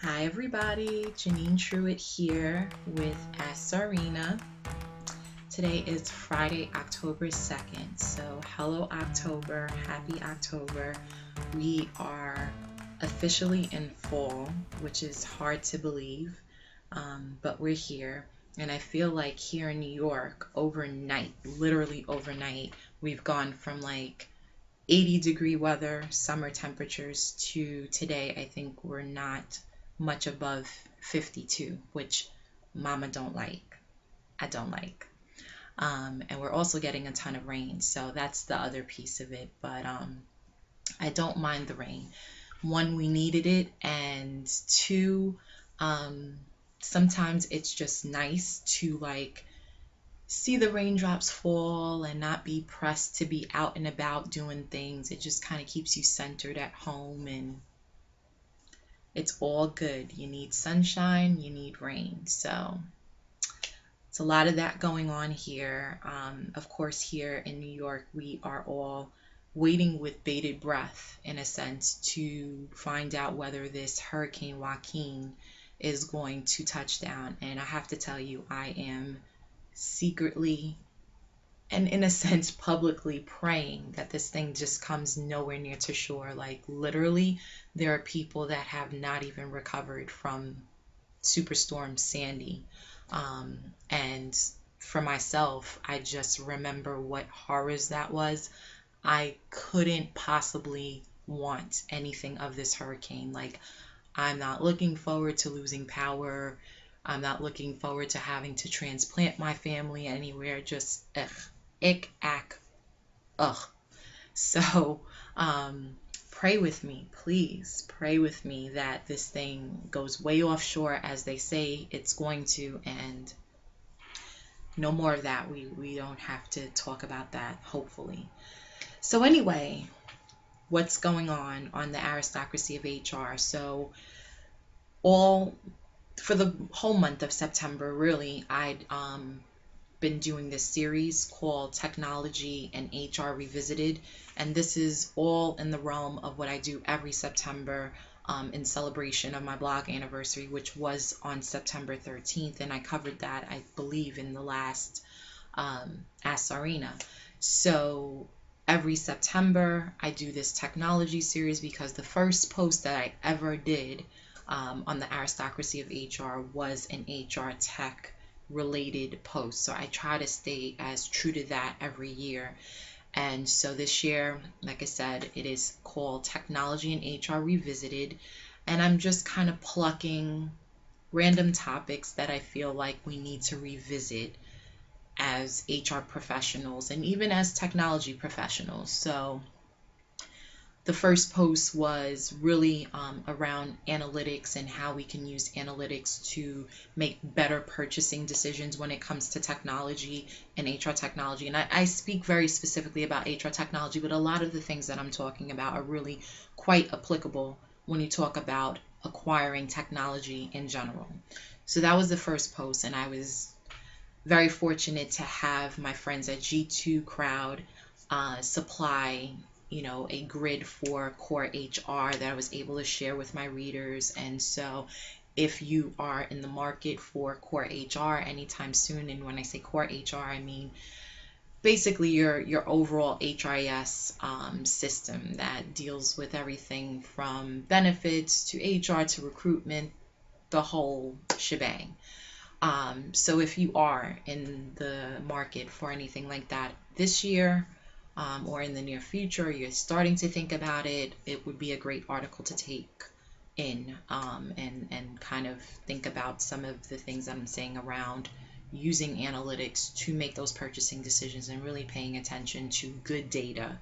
Hi everybody, Janine Truitt here with Ask Czarina. Today is Friday, October 2nd. So hello October, happy October. We are officially in fall, which is hard to believe, but we're here. And I feel like here in New York, overnight, literally overnight, we've gone from like 80-degree weather, summer temperatures, to today, I think we're not much above 52, which mama don't like. I don't like. And we're also getting a ton of rain, so that's the other piece of it. But I don't mind the rain. One, we needed it, and two, um, sometimes it's just nice to like see the raindrops fall and not be pressed to be out and about doing things. It just kind of keeps you centered at home, and it's all good. You need sunshine, you need rain. So it's a lot of that going on here. Of course, here in New York, we are all waiting with bated breath, in a sense, to find out whether this Hurricane Joaquin is going to touch down. And I have to tell you, I am secretly and, in a sense, publicly praying that this thing just comes nowhere near to shore. Like, literally, there are people that have not even recovered from Superstorm Sandy. And for myself, I just remember what horrors that was. I couldn't possibly want anything of this hurricane. Like, I'm not looking forward to losing power. I'm not looking forward to having to transplant my family anywhere. Just ugh, ick, ack, ugh. So, pray with me, please. Pray with me that this thing goes way offshore as they say it's going to, and no more of that. We don't have to talk about that, hopefully. So anyway, what's going on the Aristocracy of HR? So all for the whole month of September, really, I'd been doing this series called Technology and HR Revisited, and this is all in the realm of what I do every September in celebration of my blog anniversary, which was on September 13th, and I covered that, I believe, in the last Ask Czarina. So every September, I do this technology series because the first post that I ever did on the Aristocracy of HR was an HR tech related post. So I try to stay as true to that every year. And so this year, like I said, it is called Technology and HR Revisited. And I'm just kind of plucking random topics that I feel like we need to revisit as HR professionals and even as technology professionals. So the first post was really around analytics and how we can use analytics to make better purchasing decisions when it comes to technology and HR technology. And I speak very specifically about HR technology, but a lot of the things that I'm talking about are really quite applicable when you talk about acquiring technology in general. So that was the first post, and I was very fortunate to have my friends at G2 Crowd supply a grid for core HR that I was able to share with my readers. And so if you are in the market for core HR anytime soon, and when I say core HR, I mean basically your overall HRIS system that deals with everything from benefits to HR to recruitment, the whole shebang. So if you are in the market for anything like that this year, or in the near future, you're starting to think about it, it would be a great article to take in, and kind of think about some of the things that I'm saying around using analytics to make those purchasing decisions and really paying attention to good data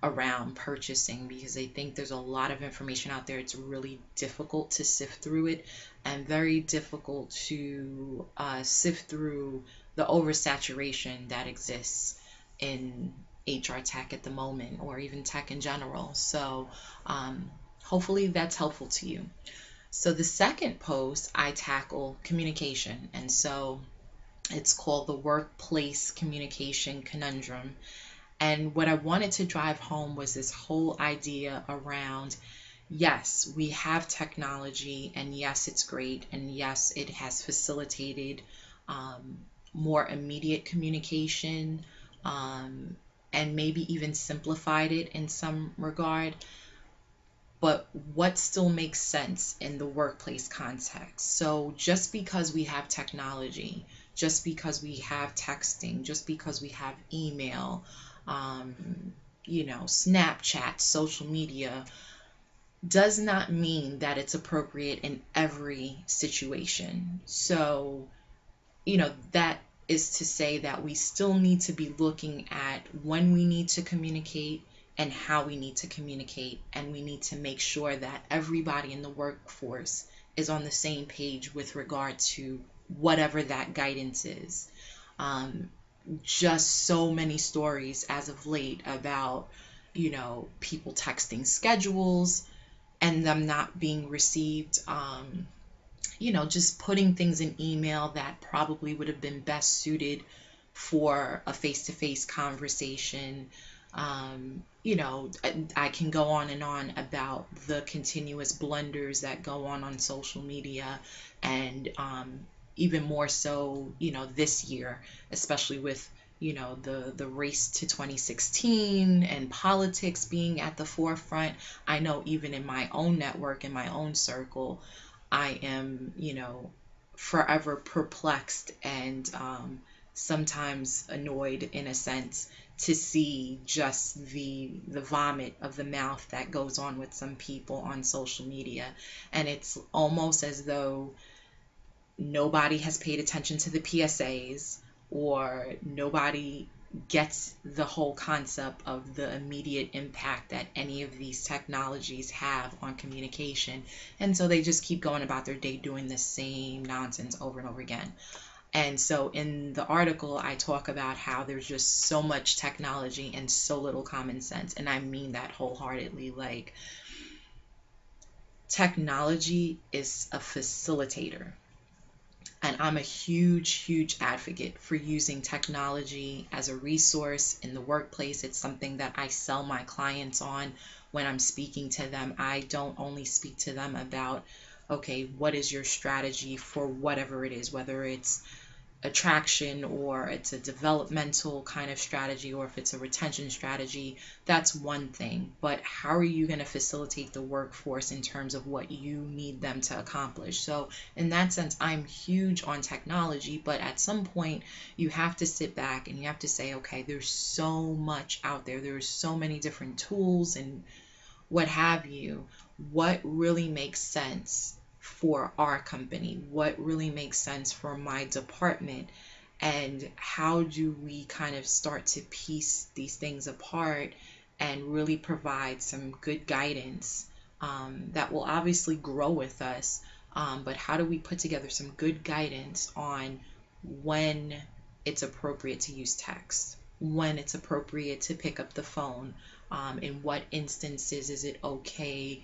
around purchasing, because I think there's a lot of information out there. It's really difficult to sift through it, and very difficult to sift through the oversaturation that exists in HR tech at the moment, or even tech in general. So hopefully that's helpful to you. So the second post, I tackle communication, and so it's called the Workplace Communication Conundrum. And what I wanted to drive home was this whole idea around yes, we have technology, and yes, it's great, and yes, it has facilitated um, more immediate communication, um, and maybe even simplified it in some regard. But what still makes sense in the workplace context? So just because we have technology, just because we have texting, just because we have email, um, Snapchat, social media, does not mean that it's appropriate in every situation. So, that is to say that we still need to be looking at when we need to communicate and how we need to communicate. And we need to make sure that everybody in the workforce is on the same page with regard to whatever that guidance is. Um, just so many stories as of late about, people texting schedules and them not being received. Just putting things in email that probably would have been best suited for a face-to-face conversation. I can go on about the continuous blunders that go on social media, and even more so, this year, especially with the race to 2016 and politics being at the forefront. I know even in my own network, in my own circle, I am, forever perplexed and sometimes annoyed in a sense to see just the vomit of the mouth that goes on with some people on social media. And it's almost as though nobody has paid attention to the PSAs, or nobody gets the whole concept of the immediate impact that any of these technologies have on communication. And so they just keep going about their day doing the same nonsense over and over again. And so in the article, I talk about how there's just so much technology and so little common sense. And I mean that wholeheartedly. Like, technology is a facilitator. And I'm a huge, huge advocate for using technology as a resource in the workplace. It's something that I sell my clients on when I'm speaking to them. I don't only speak to them about, okay, what is your strategy for whatever it is, whether it's attraction or it's a developmental kind of strategy, or if it's a retention strategy. That's one thing. But how are you going to facilitate the workforce in terms of what you need them to accomplish? So in that sense, I'm huge on technology, but at some point you have to sit back and you have to say, okay, there's so much out there. There's so many different tools and what have you. What really makes sense for our company? What really makes sense for my department? And how do we kind of start to piece these things apart and really provide some good guidance that will obviously grow with us? But how do we put together some good guidance on when it's appropriate to use text, when it's appropriate to pick up the phone, in what instances is it okay,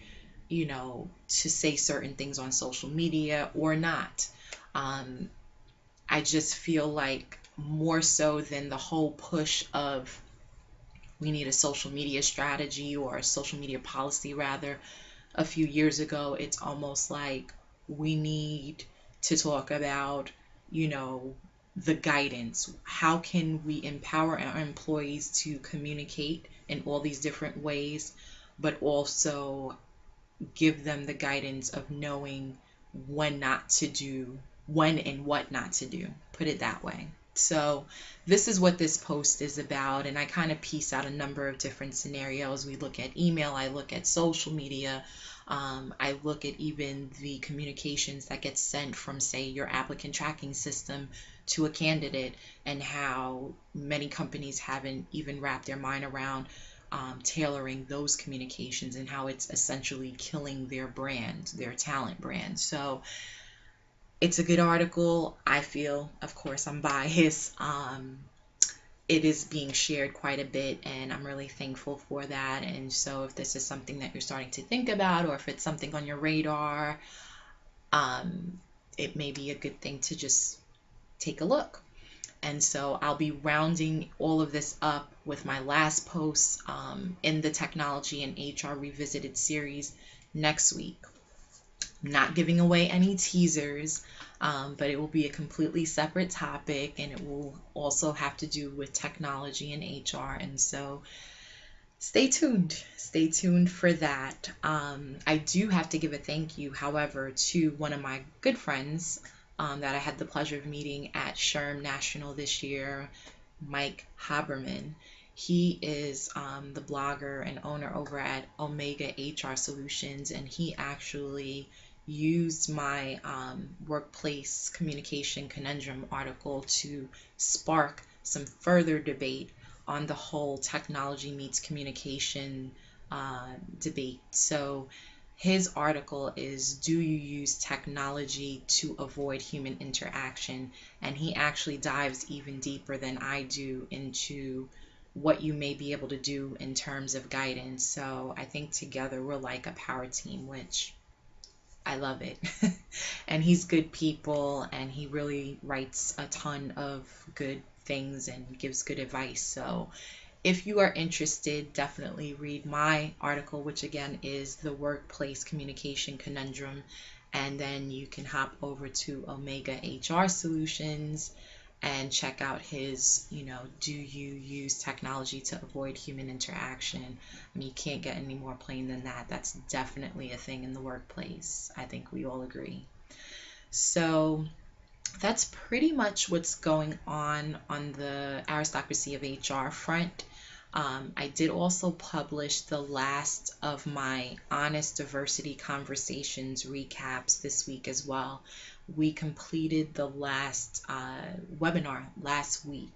to say certain things on social media or not. I just feel like more so than the whole push of we need a social media strategy or a social media policy rather, a few years ago, it's almost like we need to talk about, the guidance. How can we empower our employees to communicate in all these different ways, but also give them the guidance of knowing when not to do, when and what not to do, put it that way. So this is what this post is about, and I kind of piece out a number of different scenarios. We look at email, I look at social media, I look at even the communications that get sent from, say, your applicant tracking system to a candidate, and how many companies haven't even wrapped their mind around tailoring those communications, and how it's essentially killing their brand, their talent brand. So it's a good article. I feel, of course, I'm biased. It is being shared quite a bit, and I'm really thankful for that. And so if this is something that you're starting to think about, or if it's something on your radar, it may be a good thing to just take a look. And so I'll be rounding all of this up with my last post in the Technology and HR Revisited series next week. I'm not giving away any teasers, but it will be a completely separate topic, and it will also have to do with technology and HR. And so stay tuned. Stay tuned for that. I do have to give a thank you, however, to one of my good friends that I had the pleasure of meeting at SHRM National this year, Mike Haberman. He is the blogger and owner over at Omega HR Solutions, and he actually used my workplace communication conundrum article to spark some further debate on the whole technology meets communication debate. So his article is, do you use technology to avoid human interaction? And he actually dives even deeper than I do into what you may be able to do in terms of guidance. So I think together we're like a power team, which I love it. And he's good people, and he really writes a ton of good things and gives good advice. So if you are interested, definitely read my article, which again is The Workplace Communication Conundrum. And then you can hop over to Omega HR Solutions and check out his, do you use technology to avoid human interaction? I mean, you can't get any more plain than that. That's definitely a thing in the workplace. I think we all agree. So that's pretty much what's going on the Aristocracy of HR front. I did also publish the last of my Honest Diversity Conversations recaps this week as well. We completed the last webinar last week,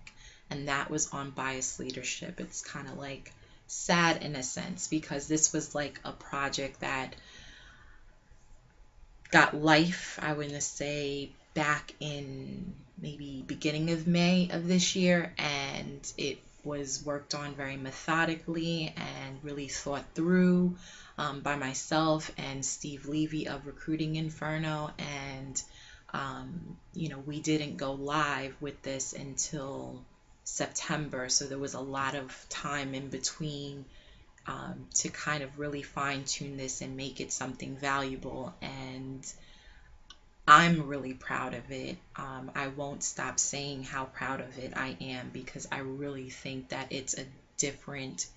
and that was on bias leadership. It's kind of like sad in a sense, because this was like a project that got life, I want to say, back in maybe beginning of May of this year, and it was worked on very methodically and really thought through by myself and Steve Levy of Recruiting Inferno. And we didn't go live with this until September, so there was a lot of time in between to kind of really fine tune this and make it something valuable. And I'm really proud of it. I won't stop saying how proud of it I am, because I really think that it's a different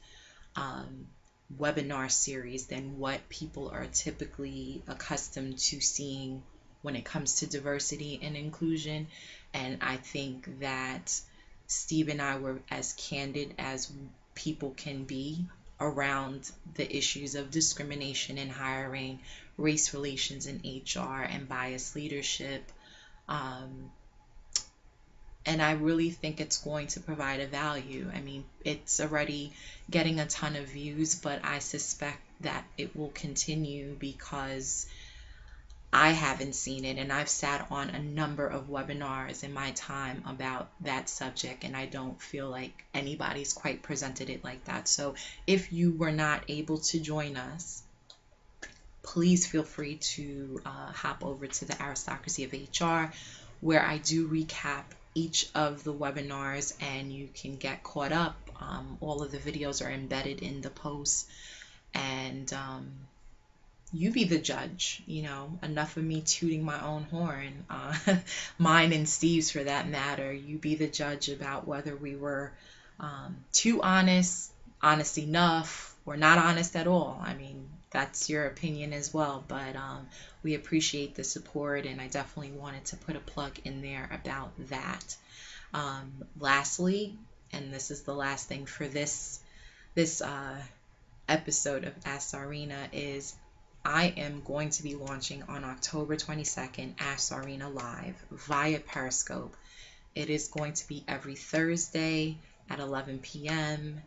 webinar series than what people are typically accustomed to seeing when it comes to diversity and inclusion. And I think that Steve and I were as candid as people can be around the issues of discrimination in hiring, race relations in HR, and bias leadership. And I really think it's going to provide a value. I mean, it's already getting a ton of views, but I suspect that it will continue because I haven't seen it, and I've sat on a number of webinars in my time about that subject, and I don't feel like anybody's quite presented it like that. So if you were not able to join us, please feel free to hop over to the Aristocracy of HR, where I do recap each of the webinars, and you can get caught up. All of the videos are embedded in the posts, and you be the judge. Enough of me tooting my own horn, mine and Steve's for that matter. You be the judge about whether we were too honest enough, or not honest at all. I mean, that's your opinion as well, but we appreciate the support, and I definitely wanted to put a plug in there about that. Lastly, and this is the last thing for this episode of Ask Czarina, is I am going to be launching on October 22nd Ask Czarina Live via Periscope. It is going to be every Thursday at 11 p.m.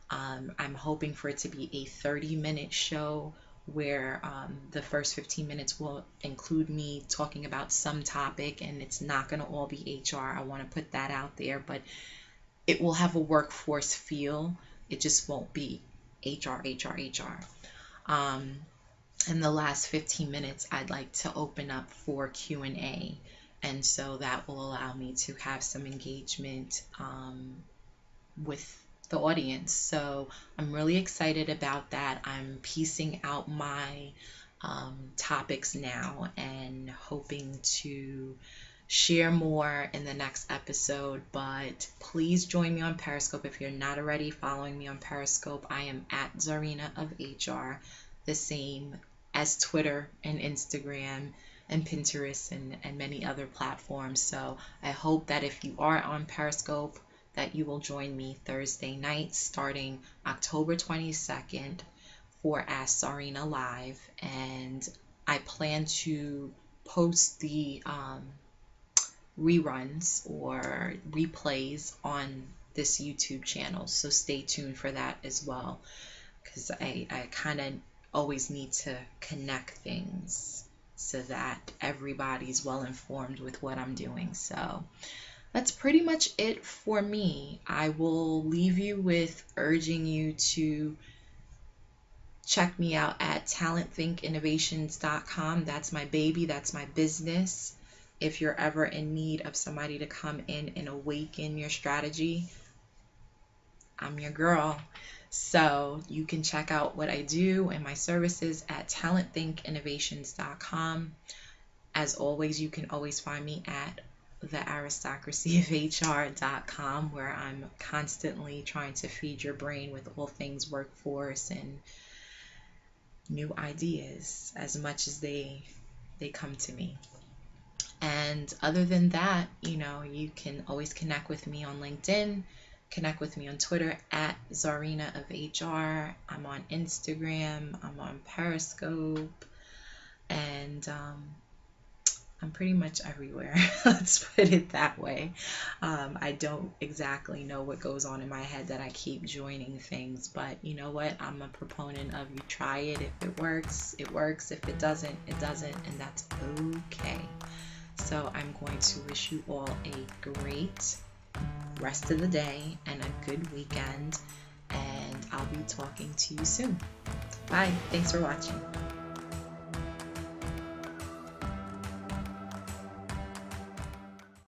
I'm hoping for it to be a 30-minute show where the first 15 minutes will include me talking about some topic, and it's not going to all be HR. I want to put that out there, but it will have a workforce feel. It just won't be HR. In the last 15 minutes, I'd like to open up for Q&A, and so that will allow me to have some engagement with the audience. So I'm really excited about that. I'm piecing out my topics now and hoping to share more in the next episode. But please join me on Periscope if you're not already following me on Periscope. I am at Czarina of HR, the same as Twitter and Instagram and Pinterest and many other platforms. So I hope that if you are on Periscope, that you will join me Thursday night starting October 22nd for Ask Czarina Live. And I plan to post the reruns or replays on this YouTube channel. So stay tuned for that as well, because I kind of always need to connect things so that everybody's well informed with what I'm doing. So that's pretty much it for me. I will leave you with urging you to check me out at talentthinkinnovations.com. That's my baby, that's my business. If you're ever in need of somebody to come in and awaken your strategy, I'm your girl. So you can check out what I do and my services at talentthinkinnovations.com. As always, you can always find me at the Aristocracy of HR.com, where I'm constantly trying to feed your brain with all things workforce and new ideas as much as they come to me. And other than that, you can always connect with me on LinkedIn, connect with me on Twitter at Czarina of HR. I'm on Instagram, I'm on Periscope, and I'm pretty much everywhere. Let's put it that way. I don't exactly know what goes on in my head that I keep joining things, but you know what? I'm a proponent of you try it. If it works, it works. If it doesn't, it doesn't, and that's okay. So I'm going to wish you all a great rest of the day and a good weekend, and I'll be talking to you soon. Bye. Thanks for watching.